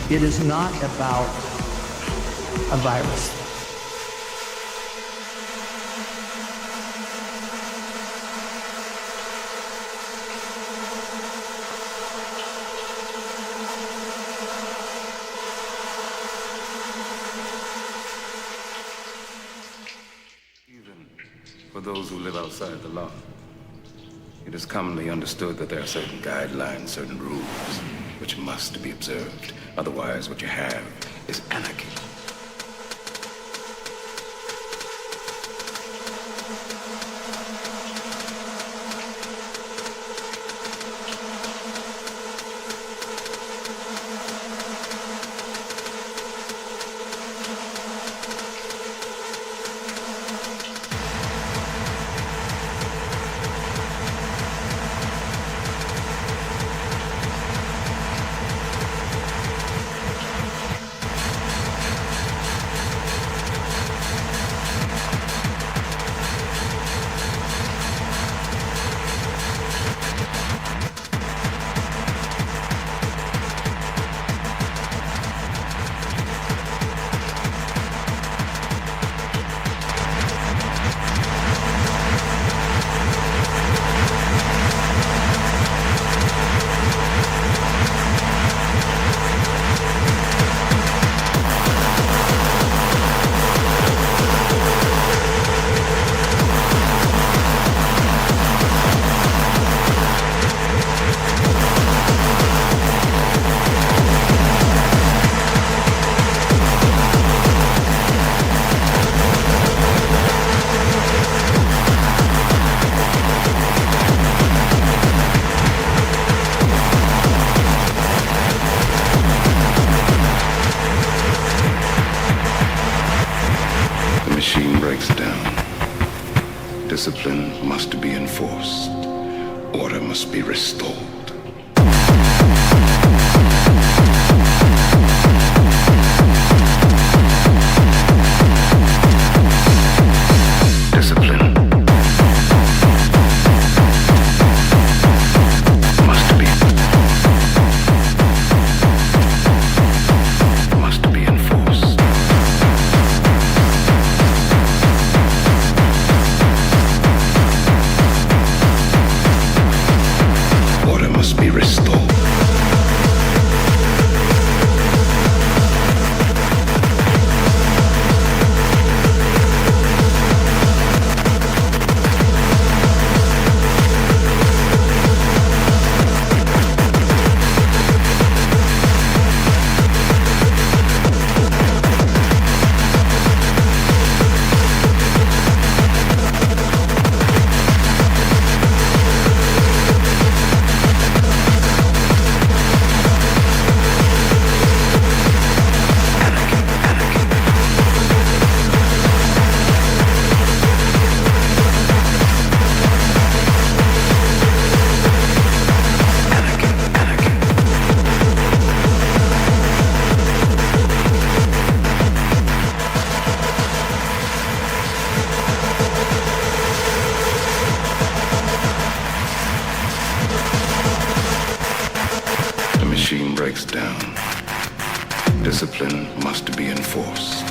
It is not about a virus. Even for those who live outside the law, it is commonly understood that there are certain guidelines, certain rules, which must be observed. Otherwise, what you have is anarchy. Discipline must be enforced. Order must be restored. Discipline must be enforced. Order must be restored. Machine breaks down. Discipline must be enforced.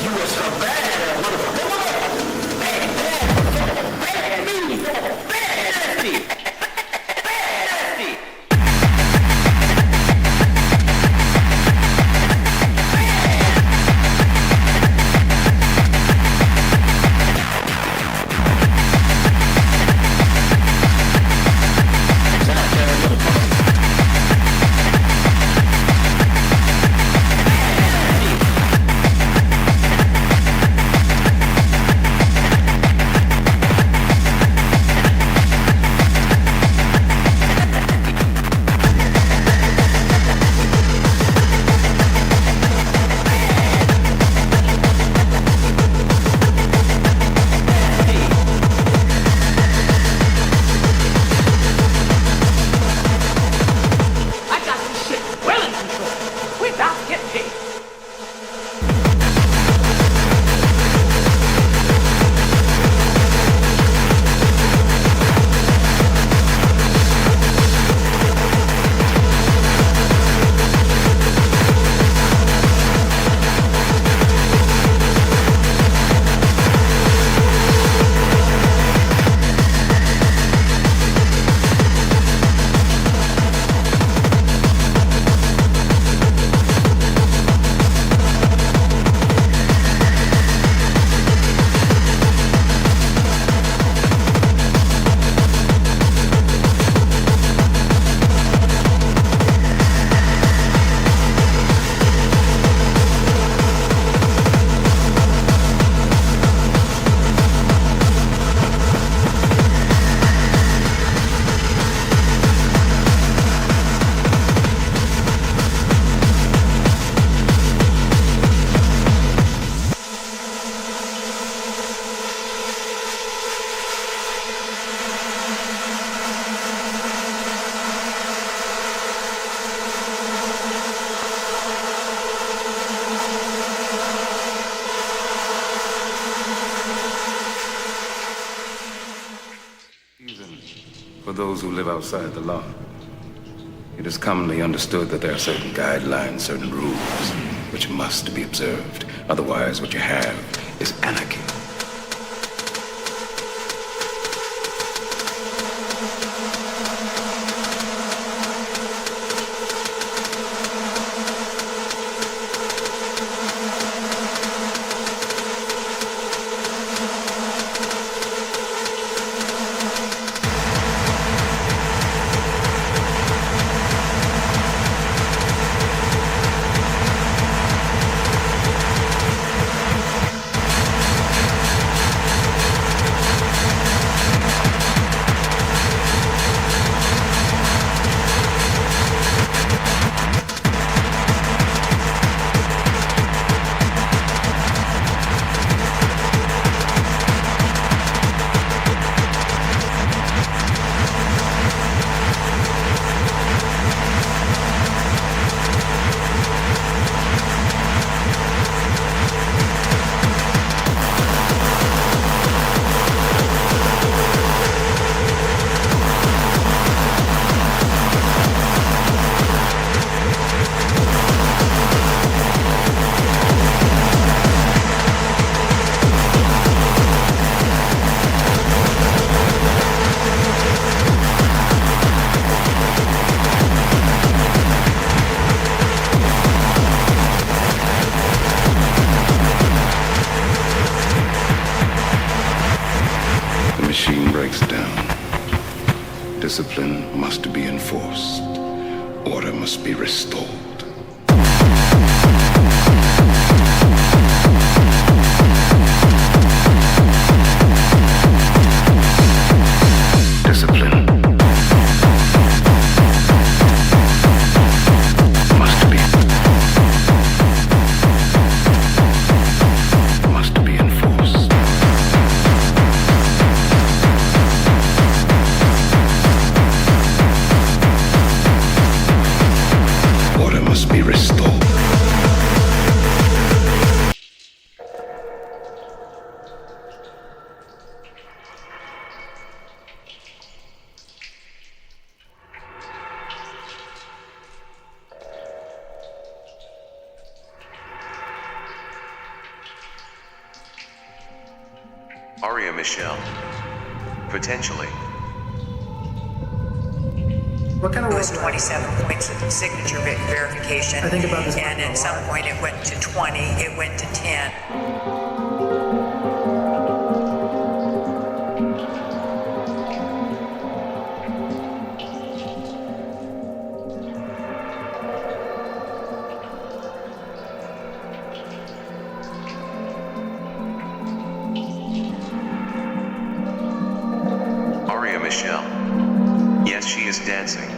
You was so bad, motherfucker. those who live outside the law. It is commonly understood that there are certain guidelines, certain rules, which must be observed. Otherwise, what you have is anarchy. Discipline must be enforced. Order must be restored. Discipline must be enforced. Order must be restored. Aria Michelle. Potentially. What kind of It was 27 points of signature verification. I think about this and a at lot. some point it went to 20, it went to 10. Aria Michelle. Yes, she is dancing.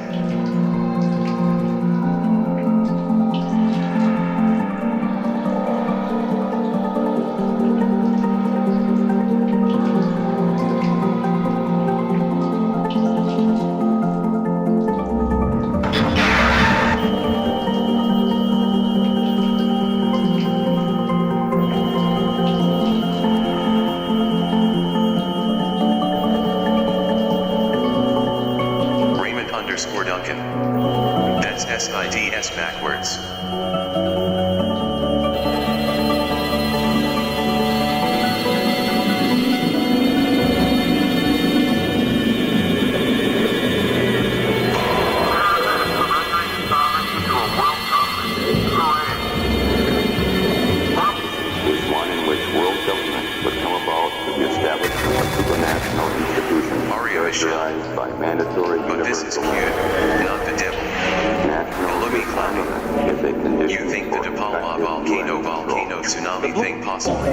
Duncan. That's SIDS backwards. But this is cute, not the devil. Look me climbing. You think the De Palma volcano tsunami thing possible?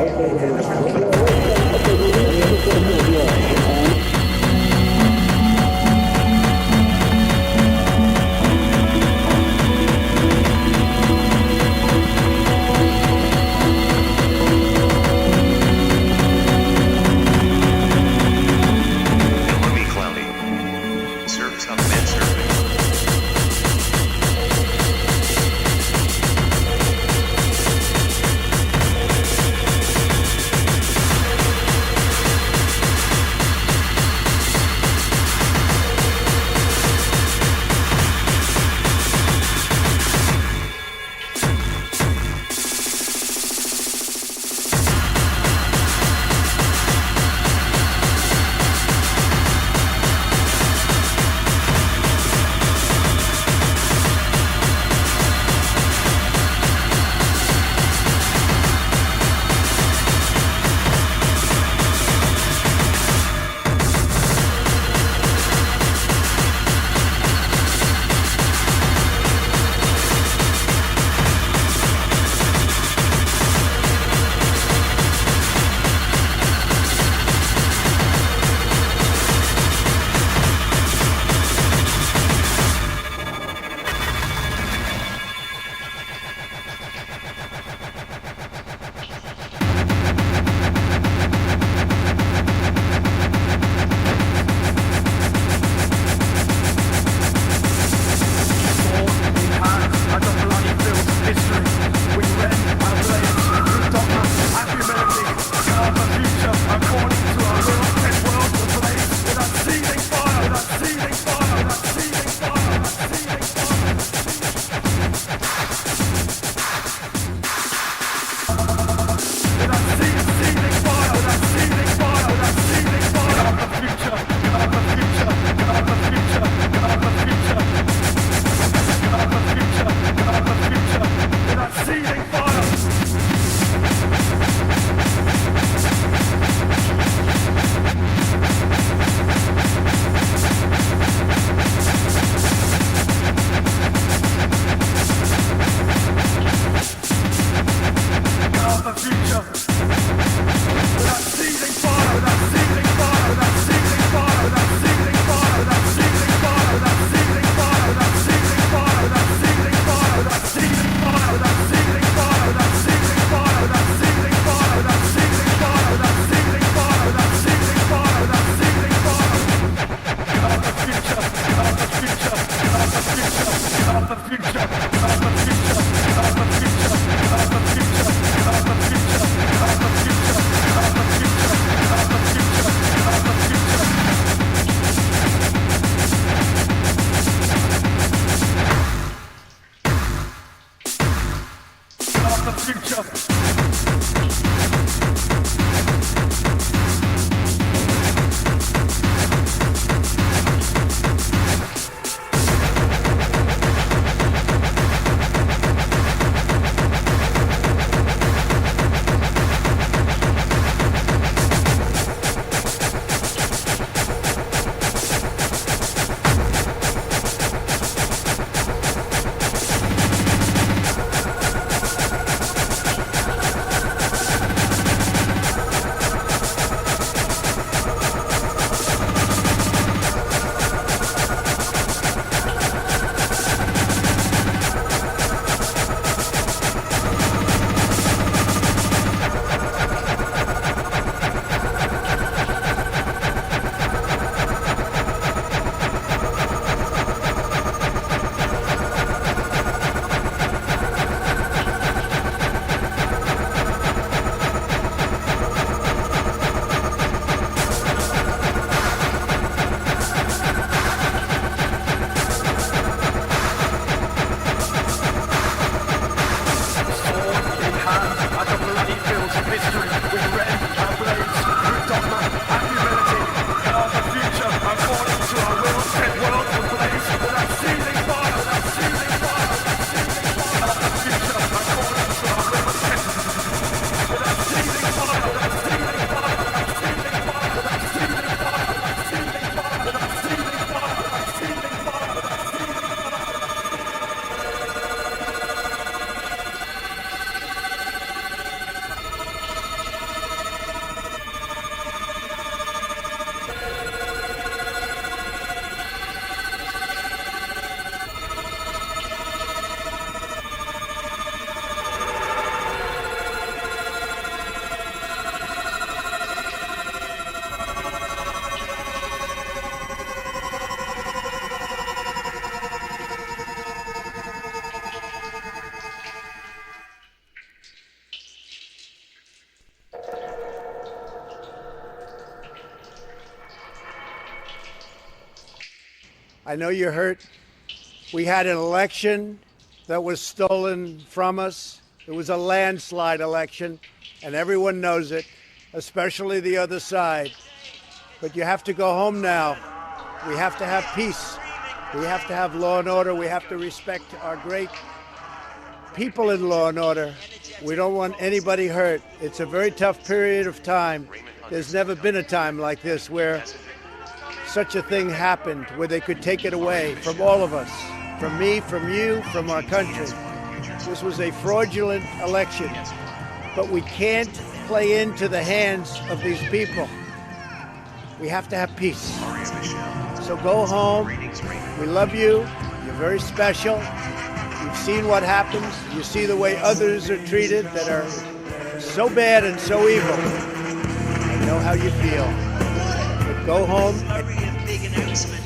the future. I know you're hurt. We had an election that was stolen from us. It was a landslide election, and everyone knows it, especially the other side. But you have to go home now. We have to have peace. We have to have law and order. We have to respect our great people in law and order. We don't want anybody hurt. It's a very tough period of time. There's never been a time like this where such a thing happened, where they could take it away from all of us, from me, from you, from our country. This was a fraudulent election, but we can't play into the hands of these people. We have to have peace. So go home. We love you. You're very special. You've seen what happens. You see the way others are treated that are so bad and so evil. I know how you feel. But go home.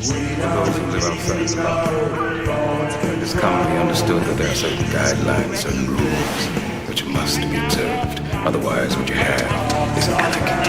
For those who live outside the law, it is commonly understood that there are certain guidelines, certain rules, which must be observed. Otherwise, what you have is anarchy.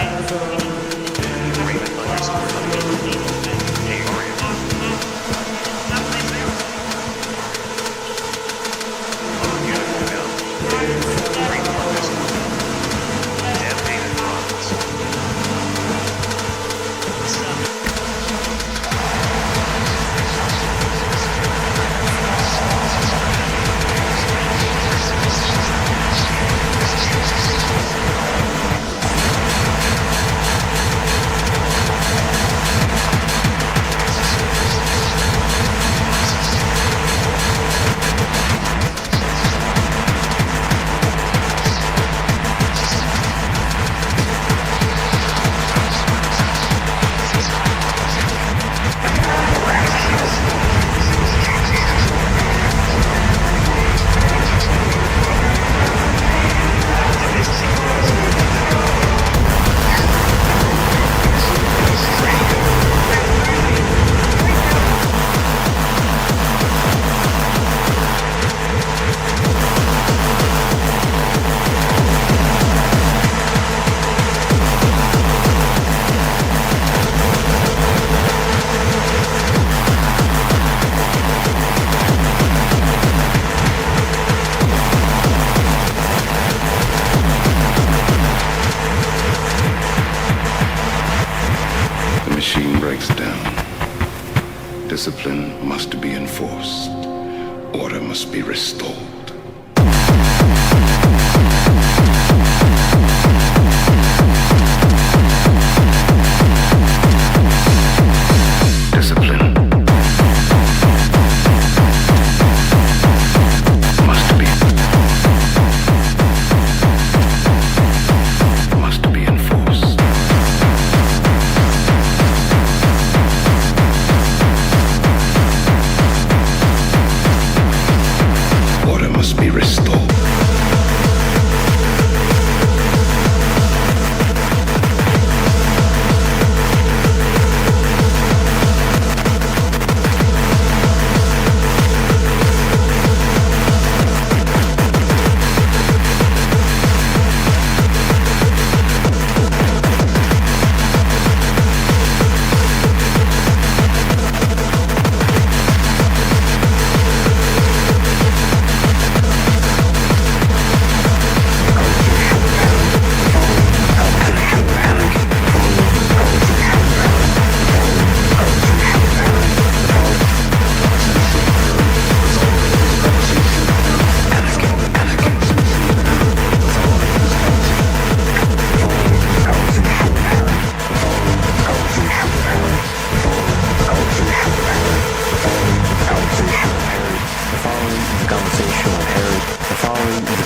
Discipline must be enforced. Order must be restored. Discipline must be enforced. Order must be restored.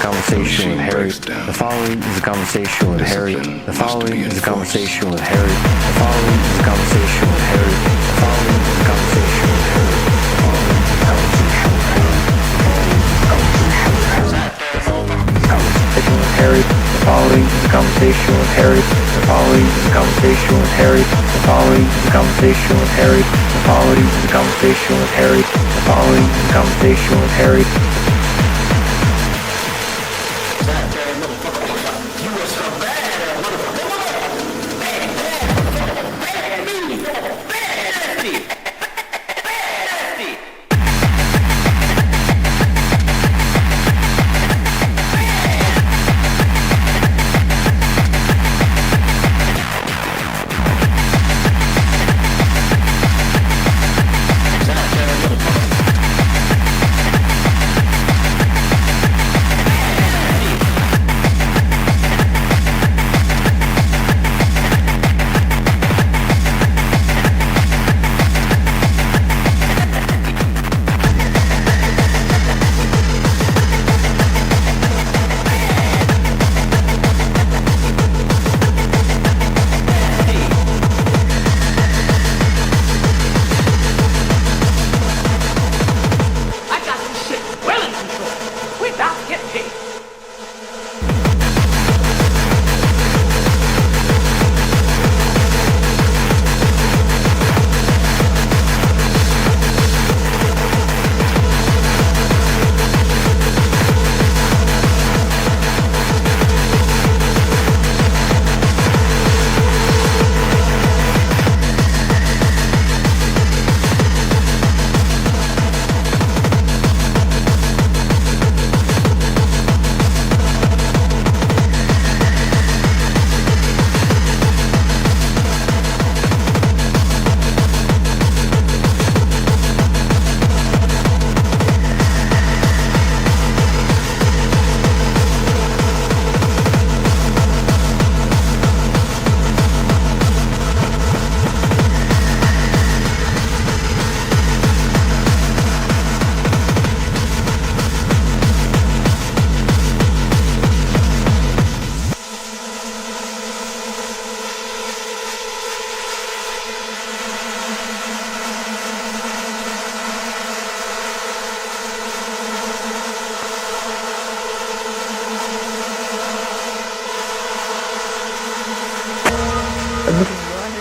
Conversation with Harry. The following is a conversation with Harry. The following is a conversation with Harry. The following is a conversation with Harry. The following is a conversation with Harry. The following is a conversation with Harry. The following is a conversation with Harry. The following is a conversation with Harry. The following is a conversation with Harry.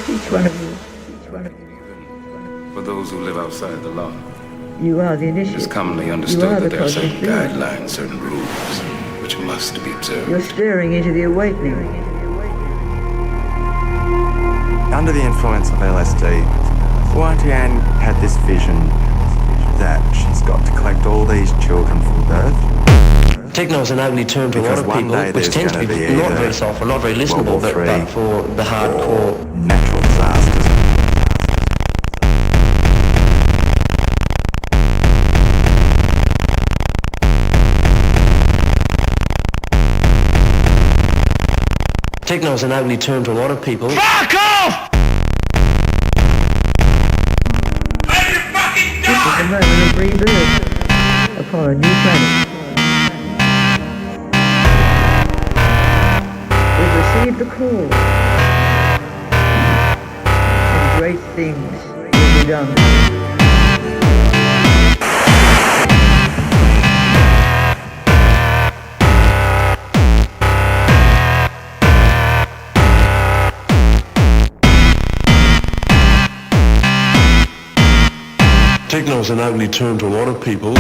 Each one of you. For those who live outside the law, You are the it initiate. is commonly You are understood the that there are cosmic certain being. guidelines, certain rules, which must be observed. You're staring into the awakening. Under the influence of LSD, Wantian had this vision that she's got to collect all these children from birth. Techno is an ugly term to a lot Because of one people, day which there's tends to gonna be be not either very soft or not very World listenable, War but III for the hardcore. Natural disasters. Techno is an ugly term to a lot of people. Fuck off! This is the moment of rebirth upon a new planet. We've received the call, and great things will be done. Techno is an ugly term to a lot of people.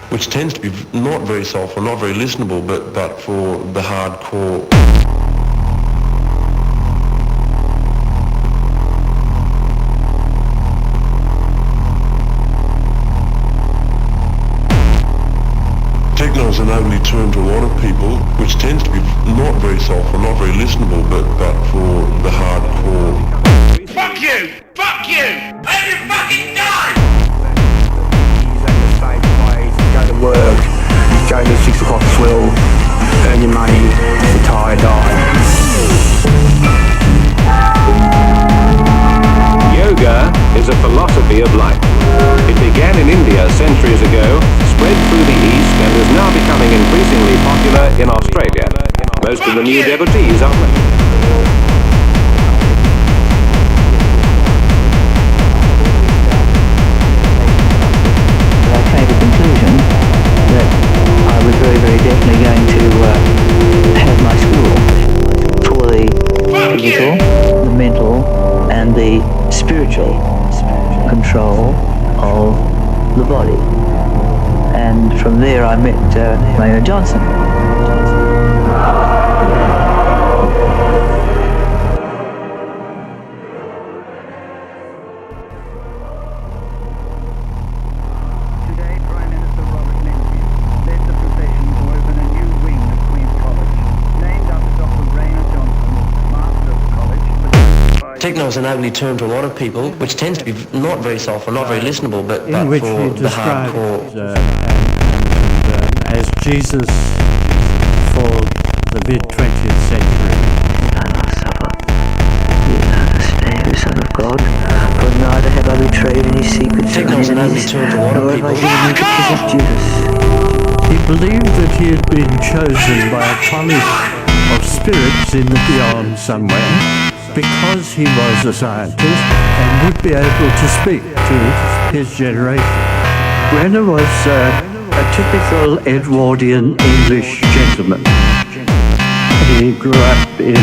Which tends to be not very soulful, not very listenable, but for the hardcore. Techno is an ugly term to a lot of people, which tends to be not very soulful, not very listenable, but for the hardcore. Fuck you! Fuck you! Let you fucking die! Go to work, go to 6 o'clock swill, earn your money, retire, die. Yoga is a philosophy of life. It began in India centuries ago, spread through the East, and is now becoming increasingly popular in Australia. Most of the new devotees are women. I came to the conclusion that I was very, very definitely going to have my school for the physical, the mental, and the spiritual control of the body. And from there I met Maynard Johnson. Today, Prime Minister Robert Menzies led the procession to open a new wing at Queen's College, named after Dr. Raynor Johnson, master of the college. Techno is an ugly term to a lot of people, which tends to be not very soulful, not very listenable, but in which for we the hardcore. As Jesus for the mid-20th century. I must suffer. You understand, the Son of God, for neither have I betrayed any secrets to Techno is an ugly term to a lot of nor have I people. given any pictures of Judas. He believed that he had been chosen by a college of spirits in the beyond somewhere because he was a scientist and would be able to speak to his generation. Renner was a typical Edwardian English gentleman. He grew up in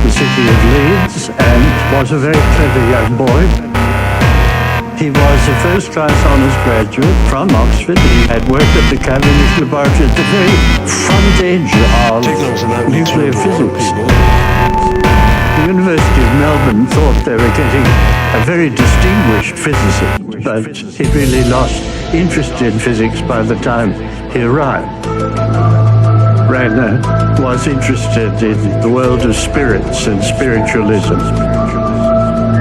the city of Leeds and was a very clever young boy. He was a first-class honours graduate from Oxford. He had worked at the Cavendish Laboratory at the very front edge of nuclear physics. The University of Melbourne thought they were getting a very distinguished physicist, but he really lost interest in physics by the time he arrived. Rayner was interested in the world of spirits and spiritualism.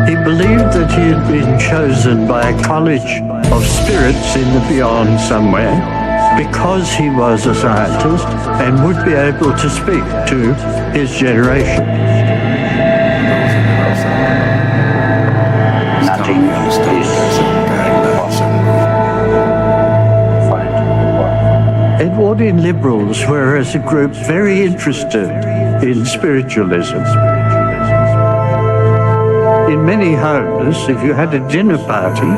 He believed that he had been chosen by a college of spirits in the beyond somewhere because he was a scientist and would be able to speak to his generation. Nothing is Edwardian liberals were, as a group, very interested in spiritualism. In many homes, if you had a dinner party,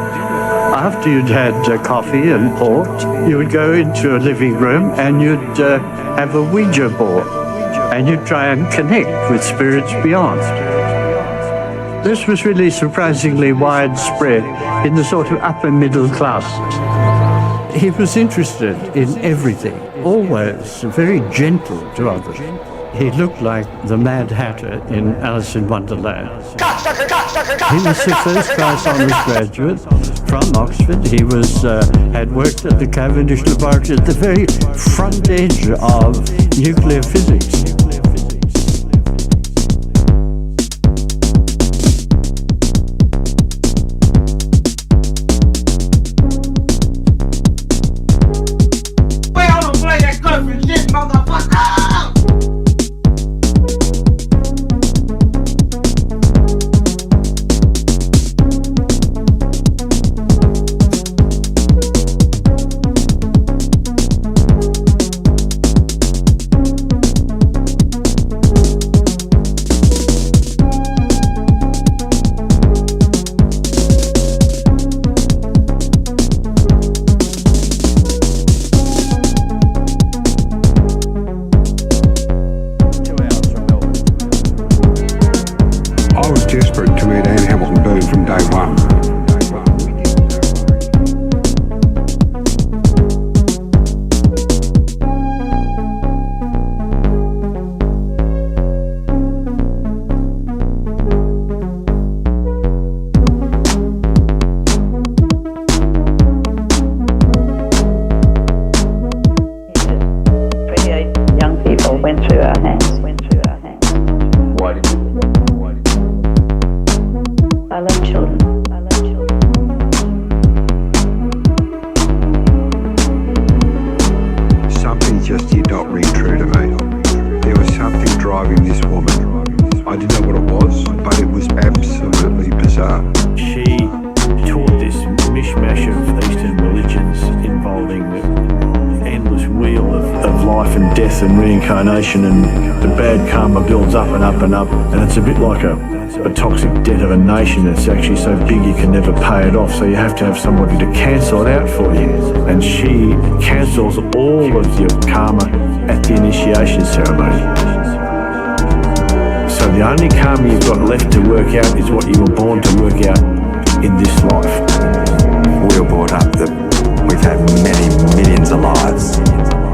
after you'd had coffee and port, you would go into a living room and you'd have a Ouija board and you'd try and connect with spirits beyond. This was really surprisingly widespread in the sort of upper middle classes. He was interested in everything, always very gentle to others. He looked like the Mad Hatter in Alice in Wonderland. He was a first-class honours graduate from Oxford. He had worked at the Cavendish Laboratory at the very front edge of nuclear physics. of Eastern religions involving the endless wheel of life and death and reincarnation, and the bad karma builds up and up and up, and it's a bit like a toxic debt of a nation that's actually so big you can never pay it off, so you have to have somebody to cancel it out for you. And she cancels all of your karma at the initiation ceremony. So the only karma you've got left to work out is what you were born to work out in this life. We were brought up that we've had many millions of lives,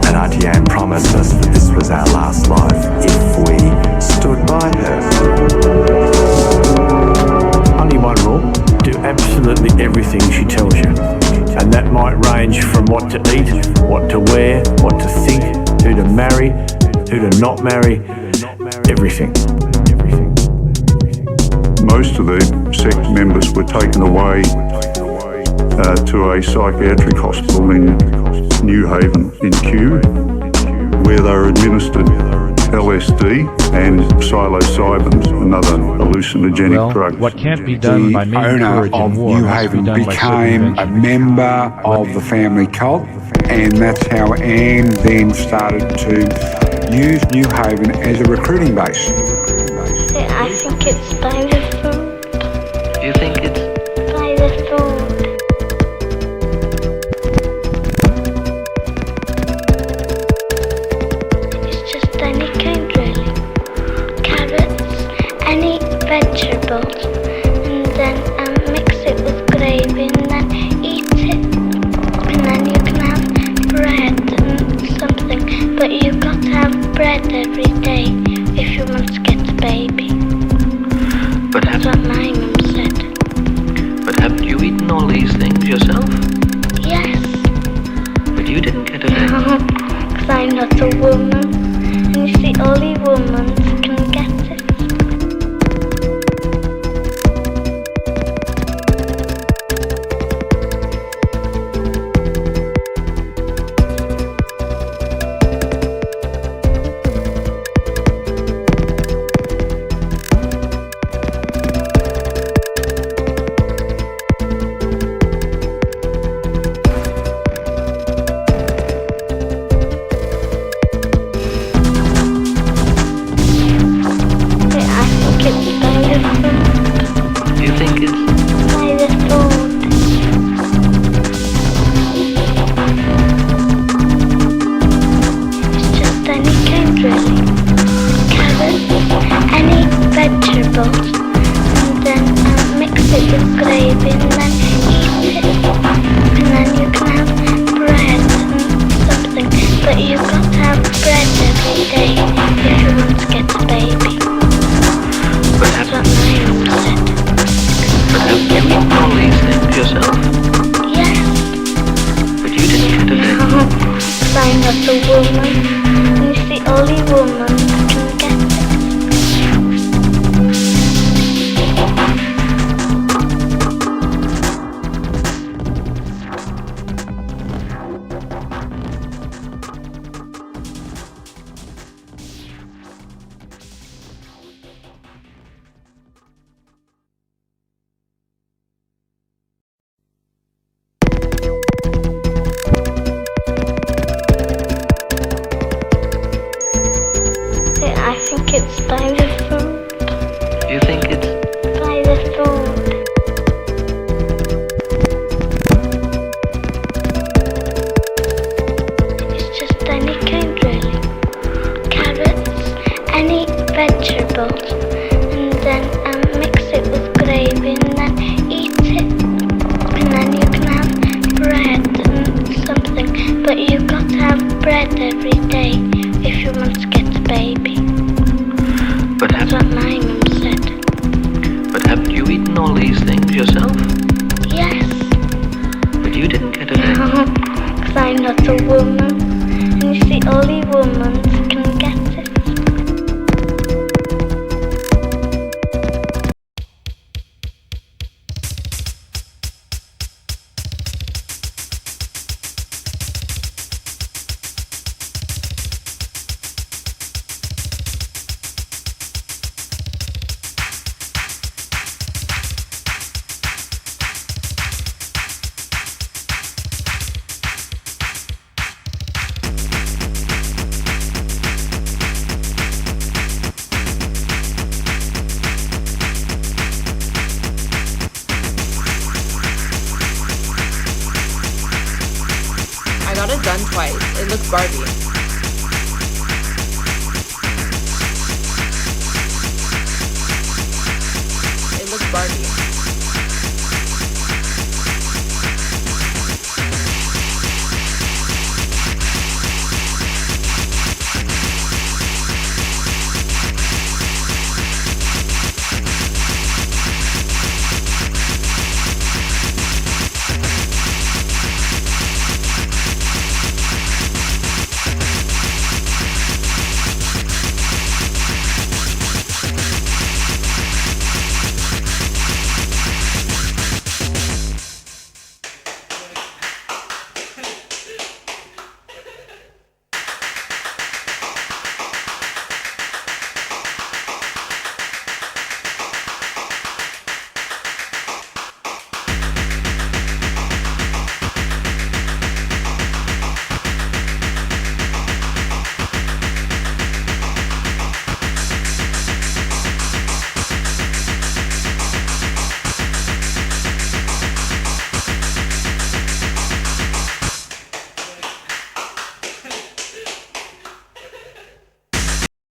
and Auntie Anne promised us that this was our last life if we stood by her. Only one rule: do absolutely everything she tells you. And that might range from what to eat, what to wear, what to think, who to marry, who to not marry, everything. Most of the sect members were taken away to a psychiatric hospital in New Haven in Kew, where they were administered LSD and psilocybin, another hallucinogenic drug. What can't be done by making courage in war New Haven became a member of the family cult, and that's how Anne then started to use New Haven as a recruiting base. I think it's by the food. You think it's by the food? It's just any kind, really. Carrots, any vegetables, and then mix it with gravy, and then eat it. And then you can have bread and something, but you've got to have bread every day if you want to get a baby. But that's what my mum said. But haven't you eaten all these things yourself? Yes. But you didn't get a baby. No, because I'm not a woman. And you see, only women can get it. gun twice. It looks Barbie. It looks Barbie.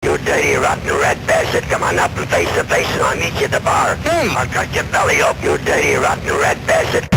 You dirty, rotten, red bastard, come on up and face to face and I'll meet you at the bar. Hey! I'll cut your belly up, you dirty, rotten, red bastard.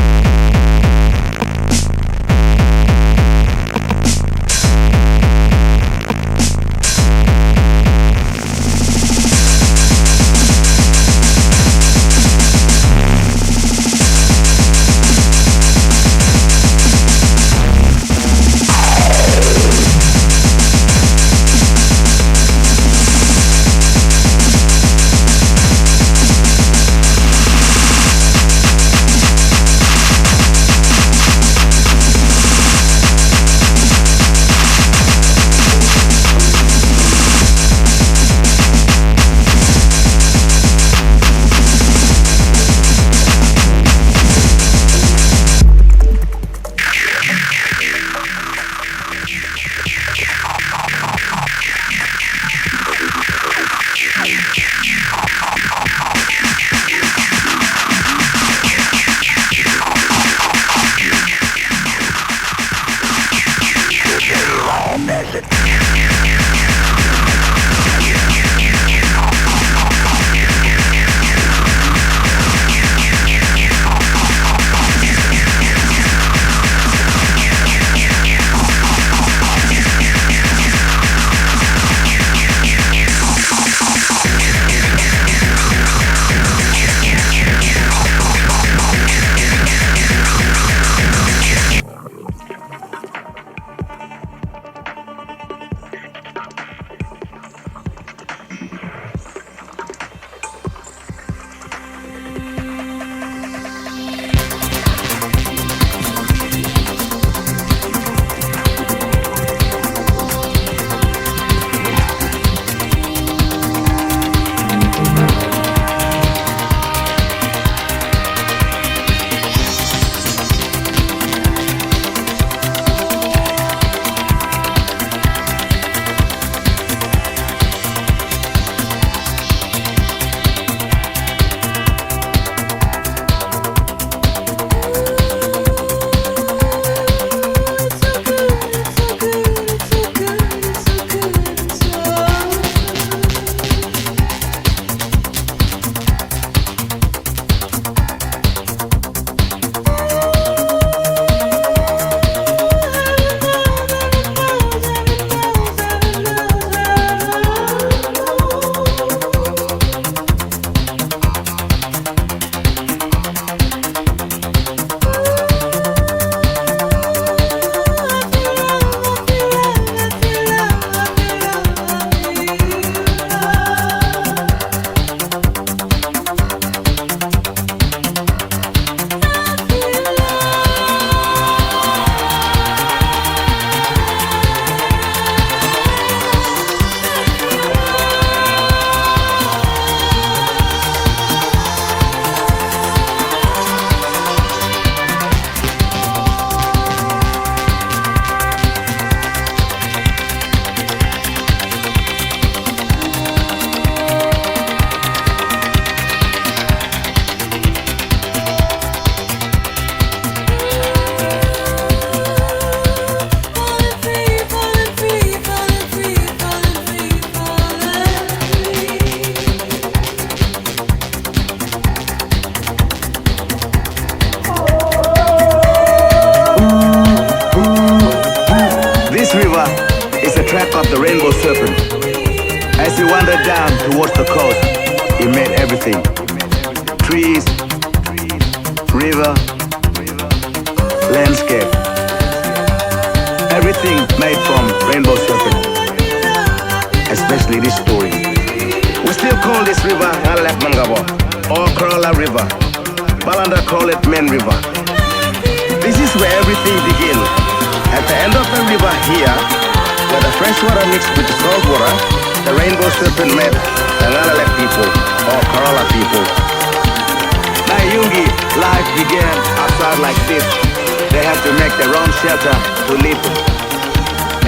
down towards the coast, he made everything. Trees, river, landscape. Everything made from rainbow serpent. Especially this story. We still call this river Ngalek Mangabo or Kerala River. Balanda call it Main River. This is where everything begins. At the end of the river here, where the fresh water mixed with the salt water, the rainbow serpent met the Ngalek people or Kerala people. Nayungi life began outside like this. They had to make their own shelter to live.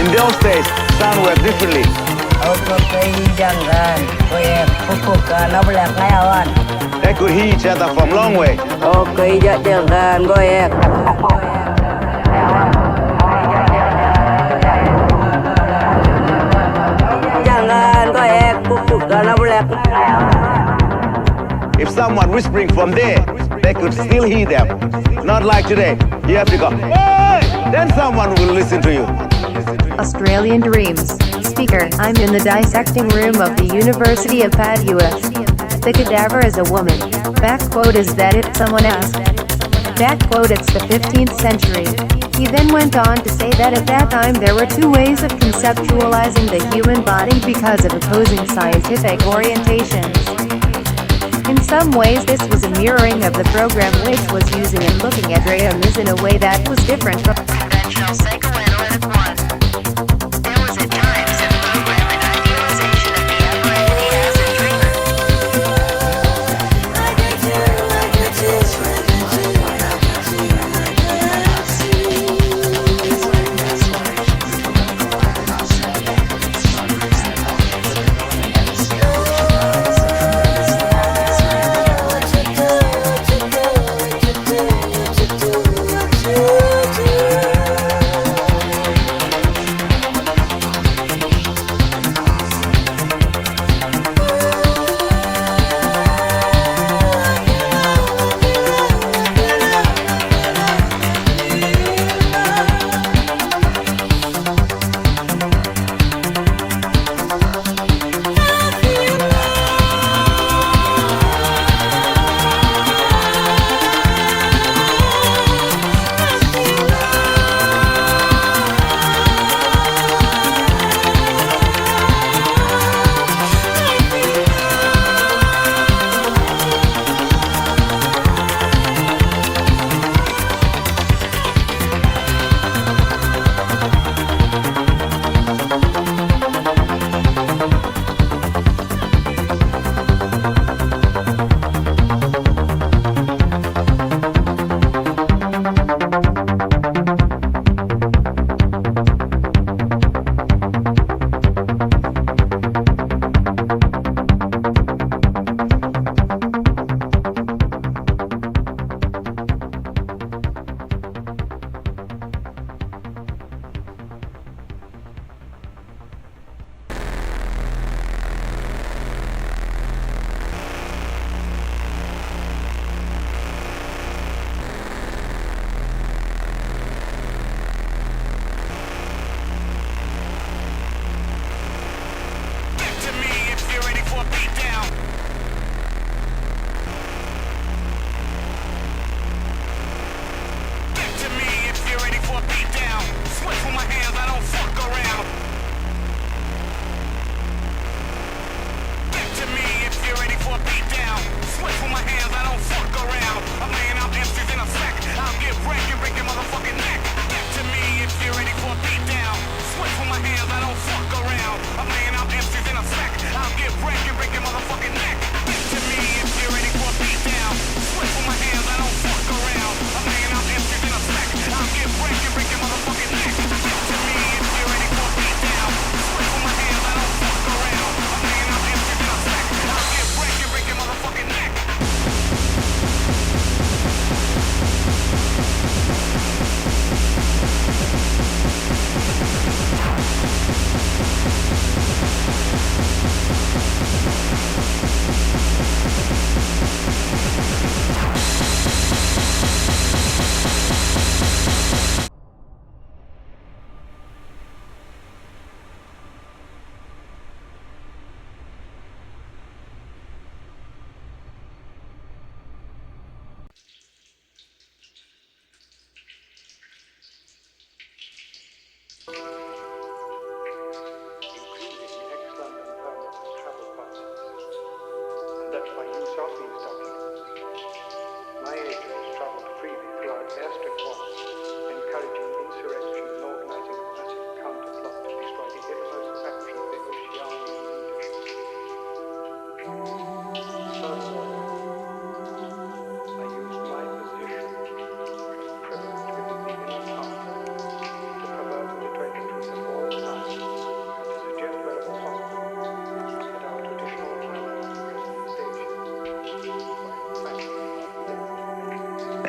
In those days, sun worked differently. They could hear each other from long way. If someone whispering from there, they could still hear them. Not like today. You have to go, hey! Then someone will listen to you. Australian Dreams. Speaker, I'm in the dissecting room of the University of Padua. The cadaver is a woman. Backquote is that it, someone asked. Backquote, it's the 15th century. He then went on to say that at that time there were two ways of conceptualizing the human body because of opposing scientific orientations. In some ways this was a mirroring of the program which was using and looking at dreams in a way that was different from conventional psychoanalytic one. There was at times in the program an idealization of the apparently as a dreamer.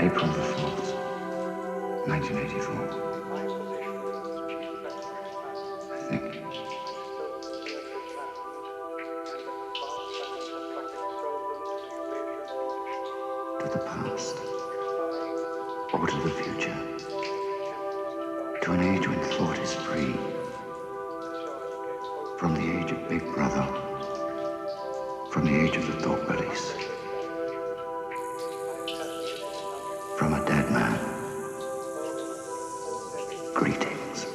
April the 4th, 1984. I think. To the past, or to the future, to an age when thought is free, from the age of Big Brother, from the age of the thought police, from a dead man. Greetings.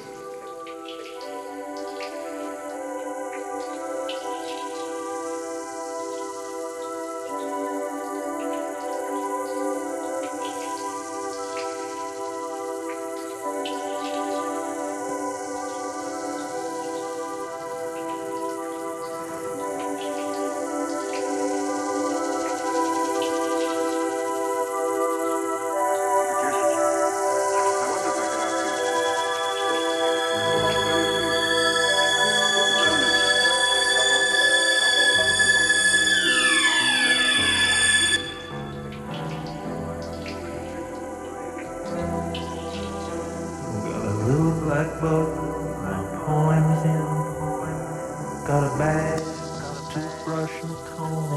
Black book, my poems in. Got a bag, got a toothbrush and a comb.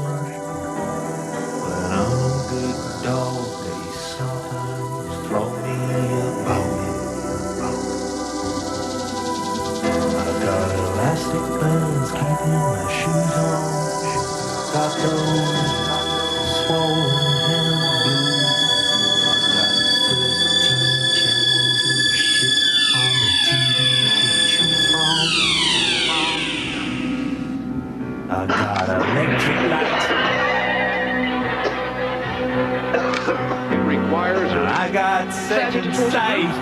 When I'm a good dog, they sometimes throw me a bone. I got elastic bands keeping my shoes on. Got those swollen hand blues. Got 13 channels of shit on the TV to choose from. I got electric light. It requires I got second sight.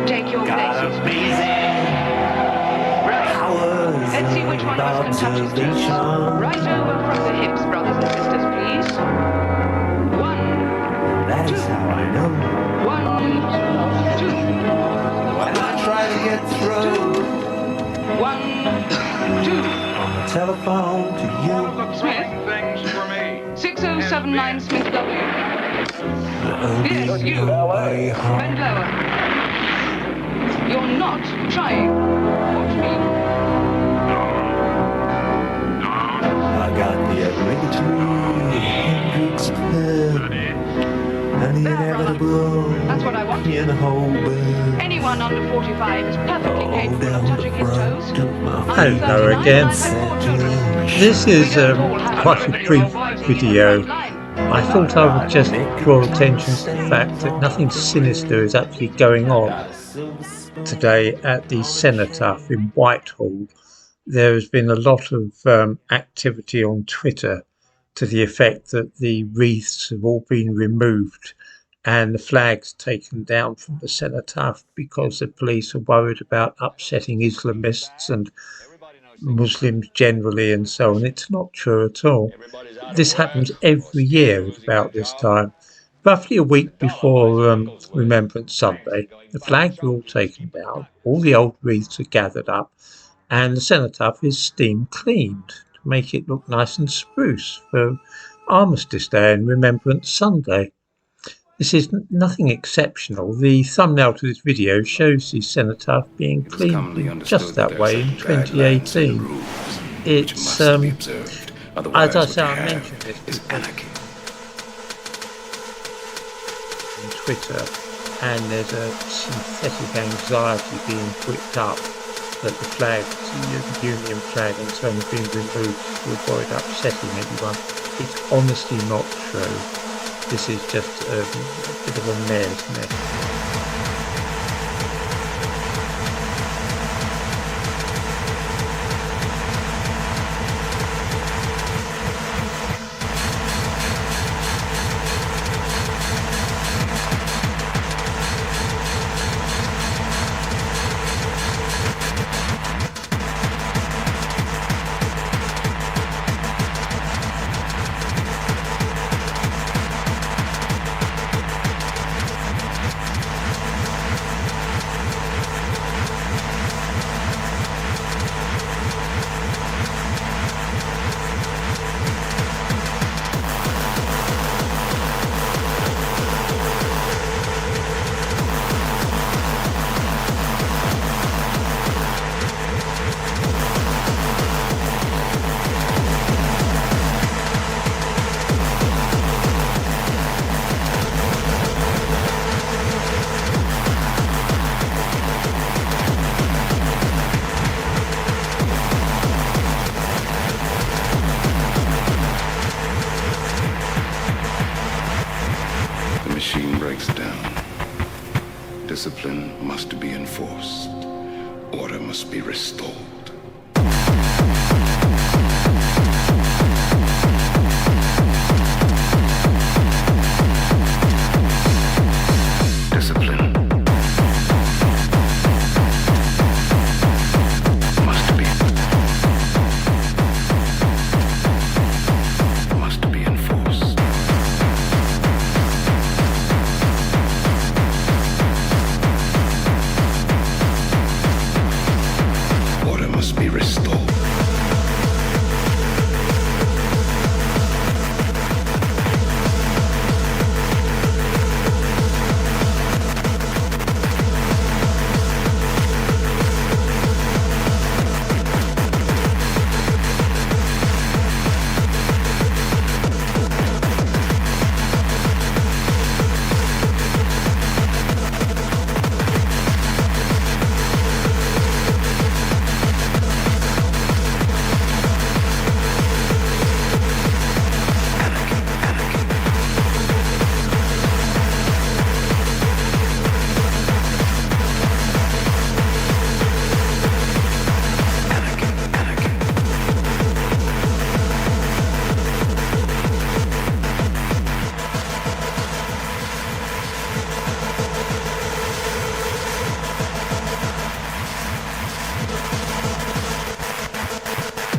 Take your got places. amazing powers. Let's see which one of us can touch his toes. Right over from the hips, brothers and sisters, please. That is how I know. 1, 2. When I try to get through 1, 2. on the telephone to you. Smith. 6079 Smith W. Yes, you. Way home. Bend lower. You're not trying. Watch me. I got the obligatory Hendrix pill and the inevitable That's what I want. in the whole bed. Anyone under 45 is perfectly capable of touching his toes. Hello again. This is quite a brief video. I thought I would just draw attention to the fact that nothing sinister is actually going on today at the Cenotaph in Whitehall. There has been a lot of activity on Twitter to the effect that the wreaths have all been removed and the flags taken down from the Cenotaph because the police are worried about upsetting Islamists and Muslims generally and so on. It's not true at all. This happens every year at about this time. Roughly a week before Remembrance Sunday, the flags are all taken down, all the old wreaths are gathered up, and the Cenotaph is steam cleaned to make it look nice and spruce for Armistice Day and Remembrance Sunday. This is nothing exceptional. The thumbnail to this video shows the Cenotaph being cleaned just that way in 2018. It's, as I say, I mentioned this because on Twitter, and there's a synthetic anxiety being whipped up that the flag, the Union flag and so on, has been removed to avoid upsetting anyone. It's honestly not true. This is just a bit of a mare's nest. must be enforced. Order must be restored. Discipline must be enforced. Order must be restored.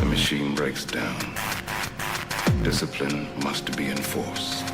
The machine breaks down. Discipline must be enforced.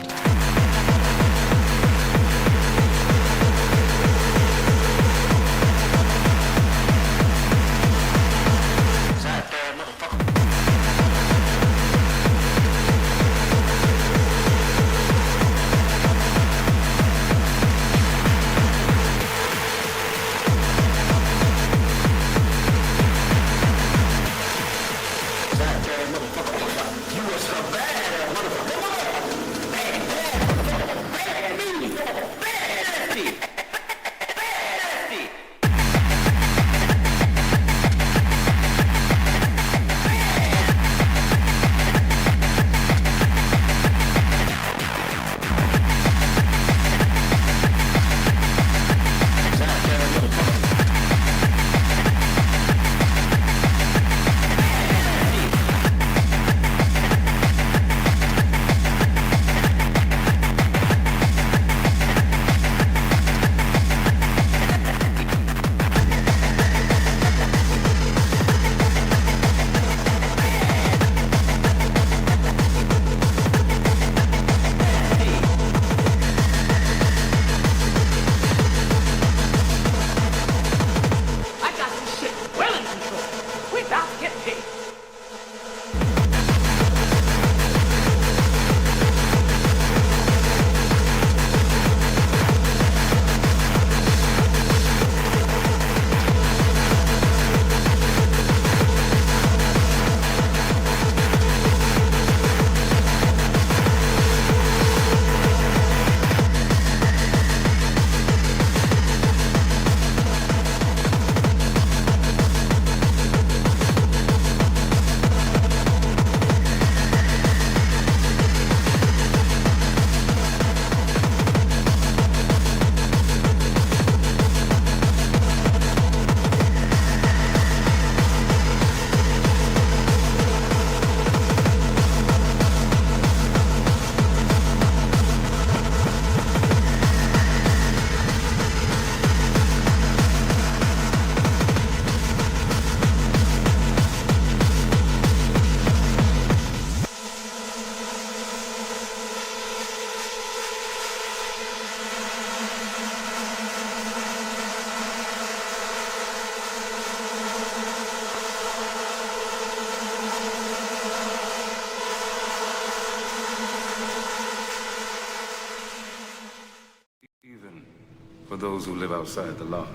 For those who live outside the law,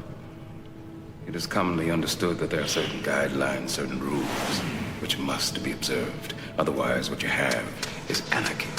it is commonly understood that there are certain guidelines, certain rules, which must be observed. Otherwise, what you have is anarchy.